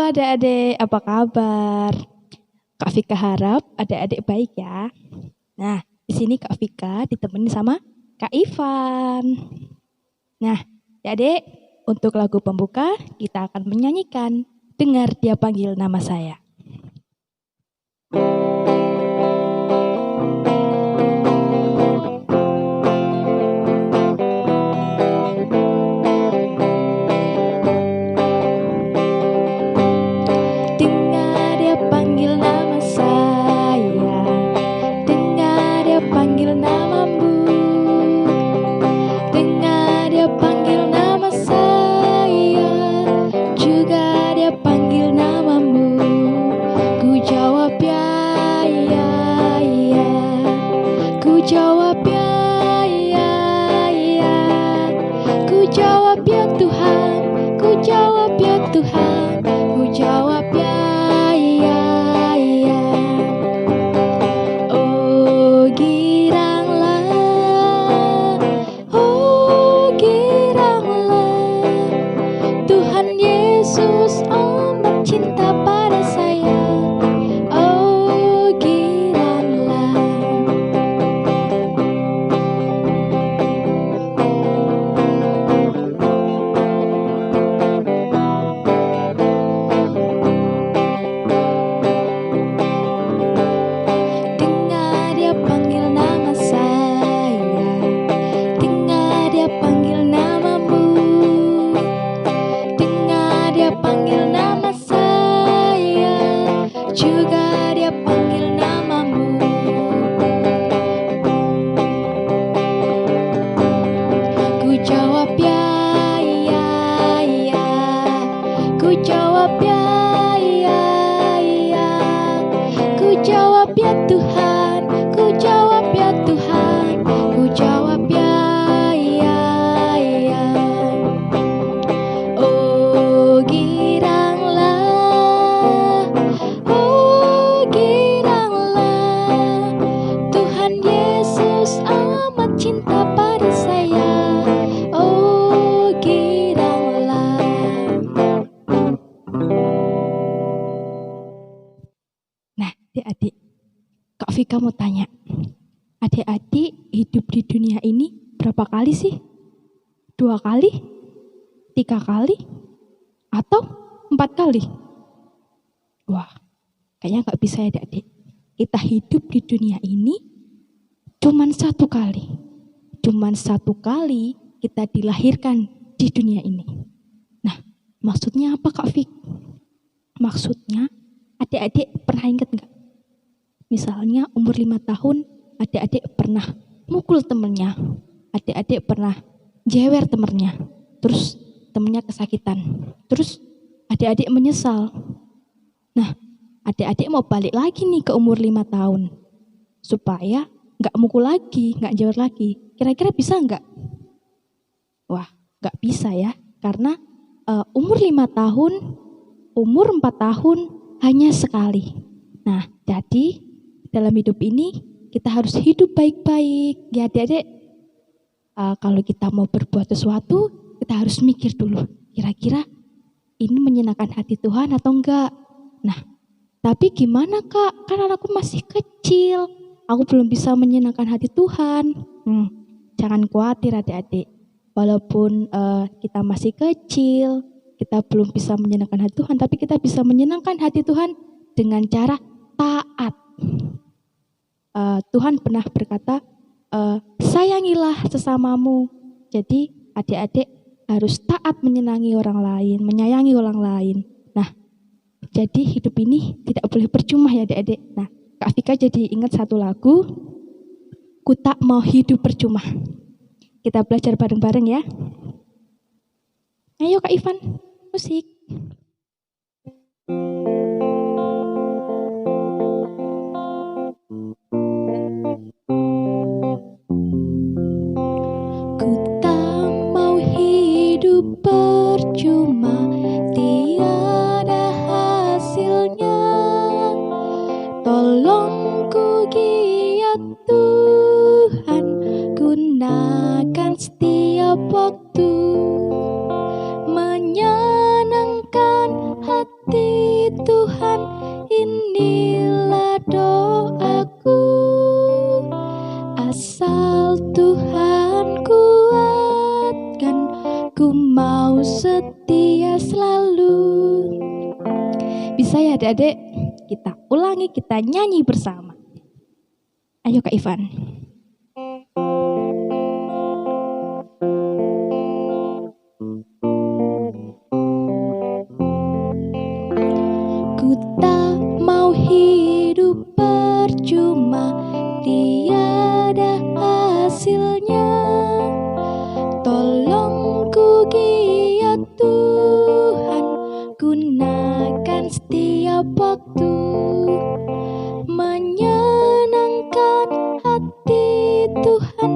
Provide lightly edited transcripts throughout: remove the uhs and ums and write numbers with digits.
adik-adik, apa kabar? Kak Vika harap adik-adik baik ya. Nah, di sini Kak Vika ditemenin sama Kak Ivan. Nah, adik-adik, untuk lagu pembuka kita akan menyanyikan Dengar Dia Panggil Nama Saya. Adik-adik, Kak Vika mau tanya, adik-adik hidup di dunia ini berapa kali sih? 2 kali? 3 kali? Atau 4 kali? Wah, kayaknya gak bisa ya adik-adik. Kita hidup di dunia ini cuman 1 kali. Cuman 1 kali kita dilahirkan di dunia ini. Nah, maksudnya apa Kak Vik? Maksudnya adik-adik pernah ingat gak? Misalnya umur 5 tahun, adik-adik pernah mukul temennya. Adik-adik pernah jewer temennya. Terus temennya kesakitan. Terus adik-adik menyesal. Nah, adik-adik mau balik lagi nih ke umur 5 tahun. Supaya gak mukul lagi, gak jewer lagi. Kira-kira bisa gak? Wah, gak bisa ya. Karena umur 5 tahun, umur 4 tahun hanya sekali. Nah, jadi dalam hidup ini kita harus hidup baik-baik. Ya adik-adik, kalau kita mau berbuat sesuatu, kita harus mikir dulu. Kira-kira ini menyenangkan hati Tuhan atau enggak? Nah, tapi gimana Kak? Kan anakku masih kecil. Aku belum bisa menyenangkan hati Tuhan. Jangan khawatir adik-adik. Walaupun kita masih kecil, kita belum bisa menyenangkan hati Tuhan, tapi kita bisa menyenangkan hati Tuhan dengan cara taat. Tuhan pernah berkata, sayangilah sesamamu. Jadi adik-adik harus taat menyenangi orang lain, menyayangi orang lain. Nah, jadi hidup ini tidak boleh percuma ya adik-adik. Nah, Kak Vika jadi ingat satu lagu, Ku Tak Mau Hidup Percuma. Kita belajar bareng-bareng ya. Ayo Kak Ivan, musik. Percuma tiada hasilnya, tolong ku giat Tuhan, gunakan setiap waktu menyenangkan hati selesai adik-adik, kita ulangi, kita nyanyi bersama. Ayo Kak Ivan. Ku tak mau hidup percuma, tiada hasilnya. Tolong ku giat Tuhan, gunakan setiap waktu, menyenangkan hati Tuhan,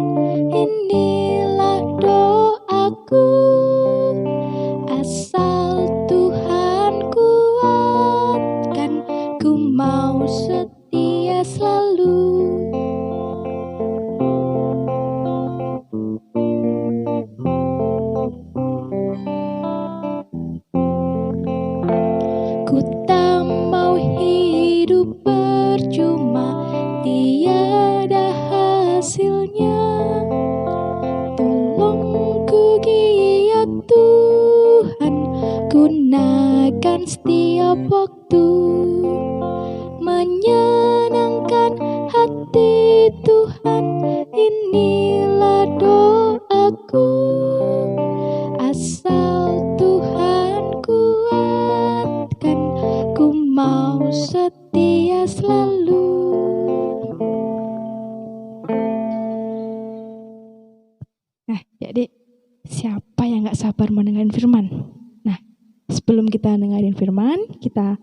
inilah doaku. Asal Tuhan kuatkan, ku mau setia selalu. Ku tak mau hidup percuma, tiada hasilnya. Tolong ku giat Tuhan, gunakan setiap waktu, menyenangkan hati Tuhan, inilah doaku. Asal Tuhan kuatkan, ku mau setia selalu. Nah, jadi siapa yang gak sabar mendengarkan firman? Nah, sebelum kita dengerin firman, kita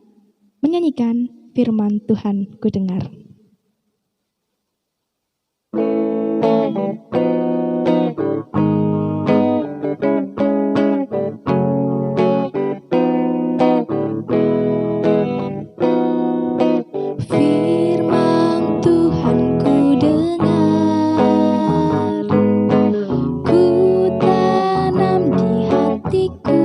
menyanyikan firman Tuhan ku dengar. Firman Tuhan ku dengar, ku tanam di hatiku.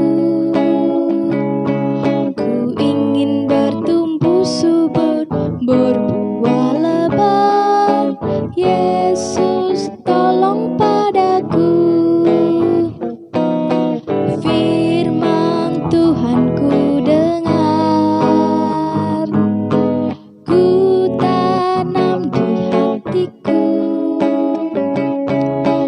Ku ingin bertumbuh subur, berbuah lebat. Yesus tolong padaku. Firman Tuhan ku dengar, ku tanam di hatiku.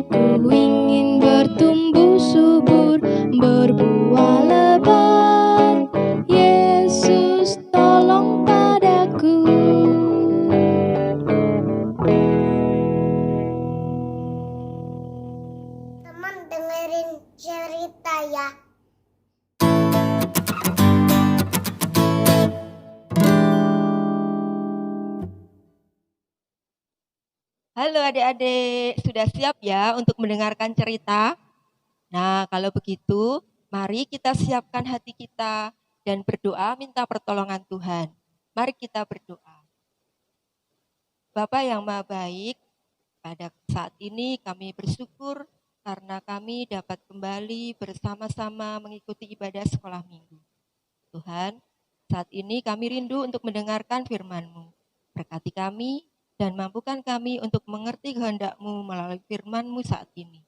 Ku ingin bertumbuh subur, berbuah lebat. Yesus tolong padaku. Teman dengerin cerita ya. Halo adik-adik, sudah siap ya untuk mendengarkan cerita? Nah, kalau begitu, mari kita siapkan hati kita dan berdoa minta pertolongan Tuhan. Mari kita berdoa. Bapa yang Maha Baik, pada saat ini kami bersyukur karena kami dapat kembali bersama-sama mengikuti ibadah sekolah minggu. Tuhan, saat ini kami rindu untuk mendengarkan firman-Mu. Berkati kami dan mampukan kami untuk mengerti kehendak-Mu melalui firman-Mu saat ini.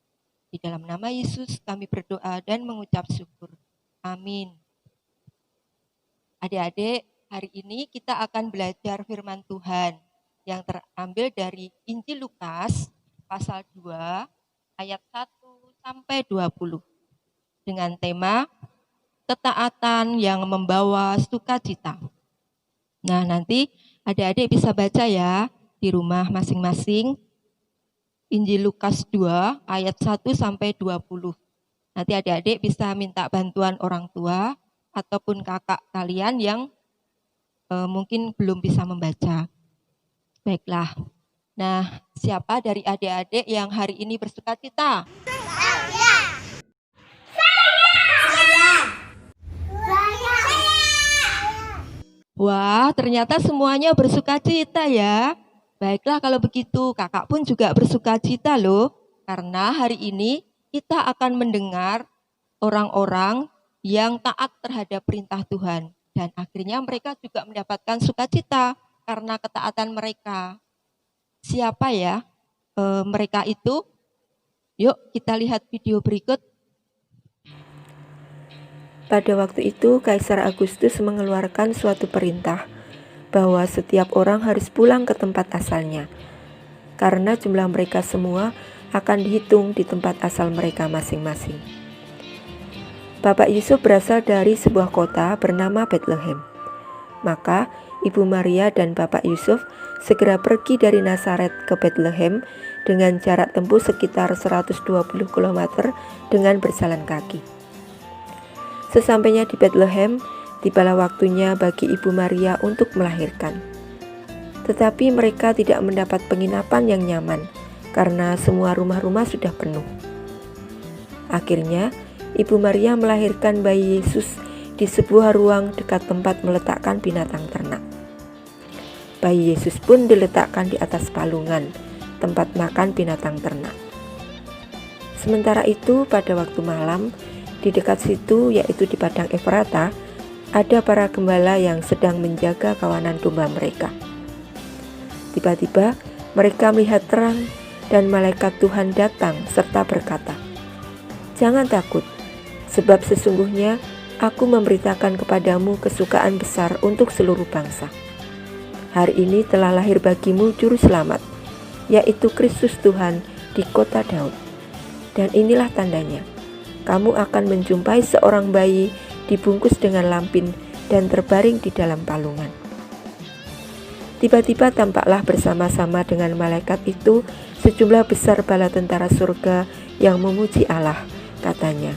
Di dalam nama Yesus kami berdoa dan mengucap syukur. Amin. Adik-adik, hari ini kita akan belajar firman Tuhan yang terambil dari Injil Lukas pasal 2 ayat 1 sampai 20 dengan tema ketaatan yang membawa sukacita. Nah, nanti adik-adik bisa baca ya di rumah masing-masing. Injil Lukas 2 ayat 1 sampai 20. Nanti adik-adik bisa minta bantuan orang tua ataupun kakak kalian yang mungkin belum bisa membaca. Baiklah. Nah, siapa dari adik-adik yang hari ini bersukacita? Wah, ternyata semuanya bersukacita ya. Baiklah kalau begitu, kakak pun juga bersukacita loh. Karena hari ini kita akan mendengar orang-orang yang taat terhadap perintah Tuhan. Dan akhirnya mereka juga mendapatkan sukacita karena ketaatan mereka. Siapa ya mereka itu? Yuk kita lihat video berikut. Pada waktu itu, Kaisar Agustus mengeluarkan suatu perintah bahwa setiap orang harus pulang ke tempat asalnya, karena jumlah mereka semua akan dihitung di tempat asal mereka masing-masing. Bapak Yusuf berasal dari sebuah kota bernama Bethlehem. Maka Ibu Maria dan Bapak Yusuf segera pergi dari Nazaret ke Bethlehem dengan jarak tempuh sekitar 120 km dengan berjalan kaki. Sesampainya di Bethlehem, tibalah waktunya bagi Ibu Maria untuk melahirkan. Tetapi mereka tidak mendapat penginapan yang nyaman karena semua rumah-rumah sudah penuh. Akhirnya, Ibu Maria melahirkan bayi Yesus di sebuah ruang dekat tempat meletakkan binatang ternak. Bayi Yesus pun diletakkan di atas palungan, tempat makan binatang ternak. Sementara itu, pada waktu malam, di dekat situ, yaitu di padang Efrata, ada para gembala yang sedang menjaga kawanan domba mereka. Tiba-tiba mereka melihat terang dan malaikat Tuhan datang serta berkata, "Jangan takut, sebab sesungguhnya aku memberitakan kepadamu kesukaan besar untuk seluruh bangsa. Hari ini telah lahir bagimu juru selamat, yaitu Kristus Tuhan di kota Daud. Dan inilah tandanya, kamu akan menjumpai seorang bayi dibungkus dengan lampin dan terbaring di dalam palungan." Tiba-tiba tampaklah bersama-sama dengan malaikat itu sejumlah besar bala tentara surga yang memuji Allah, katanya,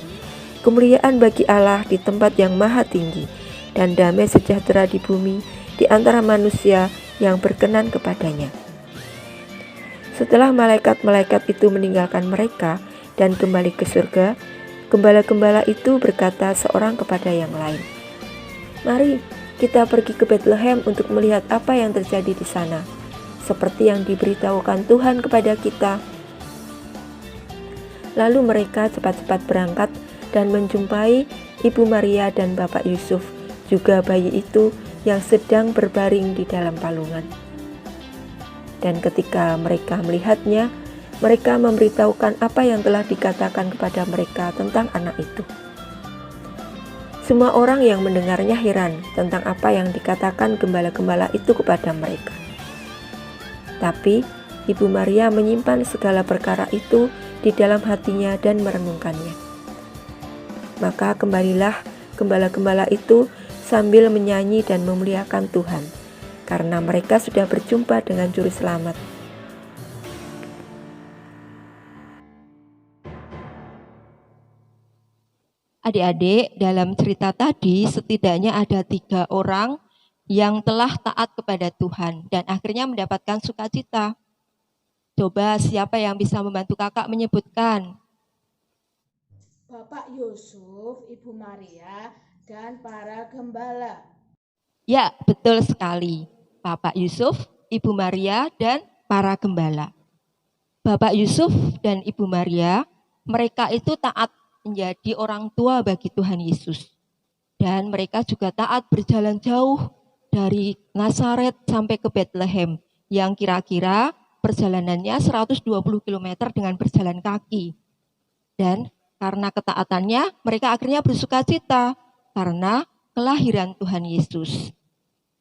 "Kemuliaan bagi Allah di tempat yang maha tinggi, dan damai sejahtera di bumi di antara manusia yang berkenan kepadanya." Setelah malaikat-malaikat itu meninggalkan mereka dan kembali ke surga, gembala-gembala itu berkata seorang kepada yang lain, "Mari kita pergi ke Bethlehem untuk melihat apa yang terjadi di sana, seperti yang diberitahukan Tuhan kepada kita." Lalu mereka cepat-cepat berangkat dan menjumpai Ibu Maria dan Bapak Yusuf, juga bayi itu yang sedang berbaring di dalam palungan. Dan ketika mereka melihatnya, mereka memberitahukan apa yang telah dikatakan kepada mereka tentang anak itu. Semua orang yang mendengarnya heran tentang apa yang dikatakan gembala-gembala itu kepada mereka. Tapi Ibu Maria menyimpan segala perkara itu di dalam hatinya dan merenungkannya. Maka kembalilah gembala-gembala itu sambil menyanyi dan memuliakan Tuhan, karena mereka sudah berjumpa dengan Juru Selamat. Adik-adik, dalam cerita tadi setidaknya ada 3 orang yang telah taat kepada Tuhan dan akhirnya mendapatkan sukacita. Coba siapa yang bisa membantu kakak menyebutkan? Bapak Yusuf, Ibu Maria, dan para gembala. Ya, betul sekali. Bapak Yusuf, Ibu Maria, dan para gembala. Bapak Yusuf dan Ibu Maria, mereka itu taat menjadi orang tua bagi Tuhan Yesus. Dan mereka juga taat berjalan jauh dari Nazaret sampai ke Bethlehem yang kira-kira perjalanannya 120 km dengan berjalan kaki. Dan karena ketaatannya, mereka akhirnya bersukacita karena kelahiran Tuhan Yesus.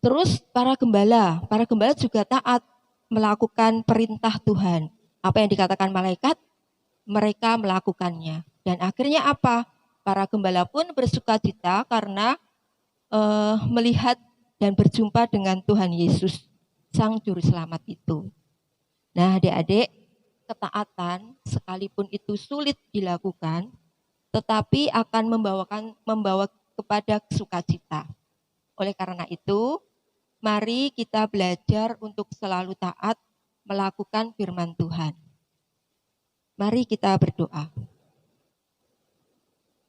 Terus para gembala juga taat melakukan perintah Tuhan. Apa yang dikatakan malaikat, mereka melakukannya. Dan akhirnya apa? Para gembala pun bersukacita karena melihat dan berjumpa dengan Tuhan Yesus, Sang Juru Selamat itu. Nah, adik-adik, ketaatan sekalipun itu sulit dilakukan, tetapi akan membawa kepada sukacita. Oleh karena itu, mari kita belajar untuk selalu taat melakukan firman Tuhan. Mari kita berdoa.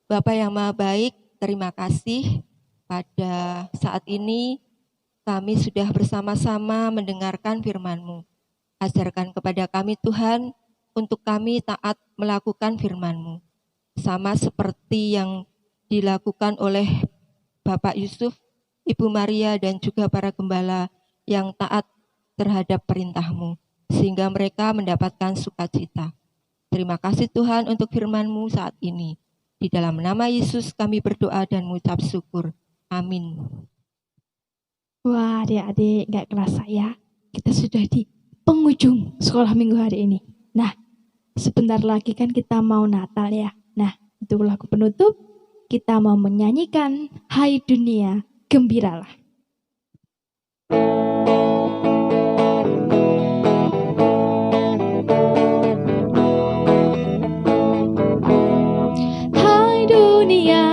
Bapa yang Maha Baik, terima kasih pada saat ini kami sudah bersama-sama mendengarkan firman-Mu. Ajarkan kepada kami Tuhan untuk kami taat melakukan firman-Mu. Sama seperti yang dilakukan oleh Bapak Yusuf, Ibu Maria dan juga para gembala yang taat terhadap perintah-Mu, sehingga mereka mendapatkan sukacita. Terima kasih Tuhan untuk firman-Mu saat ini. Di dalam nama Yesus kami berdoa dan mengucap syukur. Amin. Wah, adik-adik, nggak kerasa ya, kita sudah di penghujung sekolah minggu hari ini. Nah, sebentar lagi kan kita mau Natal ya. Nah, untuk lagu penutup, kita mau menyanyikan Hai Dunia, Gembiralah. Hai dunia,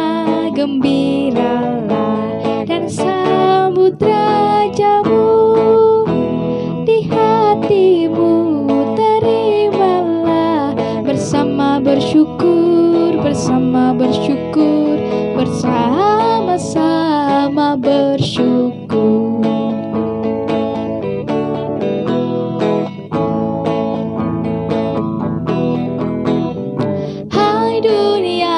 gembiralah dan sambut rajamu. Di hatimu terimalah bersama bersyukur, bersama-sama bersyukur. Hai dunia,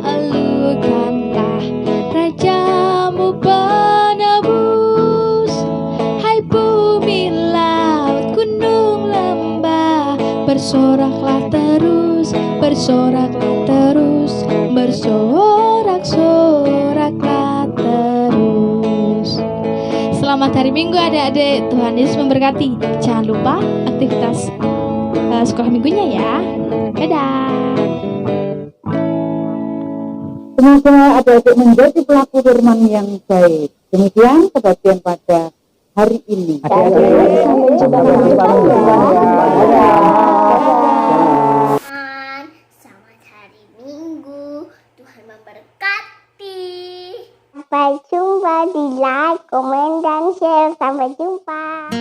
alukanlah rajamu penebus. Hai bumi, laut, gunung, lembah, bersoraklah terus, bersorak-soraklah terus. Selamat hari Minggu adik-adik, Tuhan Yesus memberkati. Jangan lupa aktivitas sekolah minggunya ya. Dadah. Semoga adik-adik menjadi pelaku firman yang baik. Demikian kebagian pada hari ini. Selamat hari Minggu. Tuhan memberkati. Sampai jumpa di like, komen, dan share. Sampai jumpa.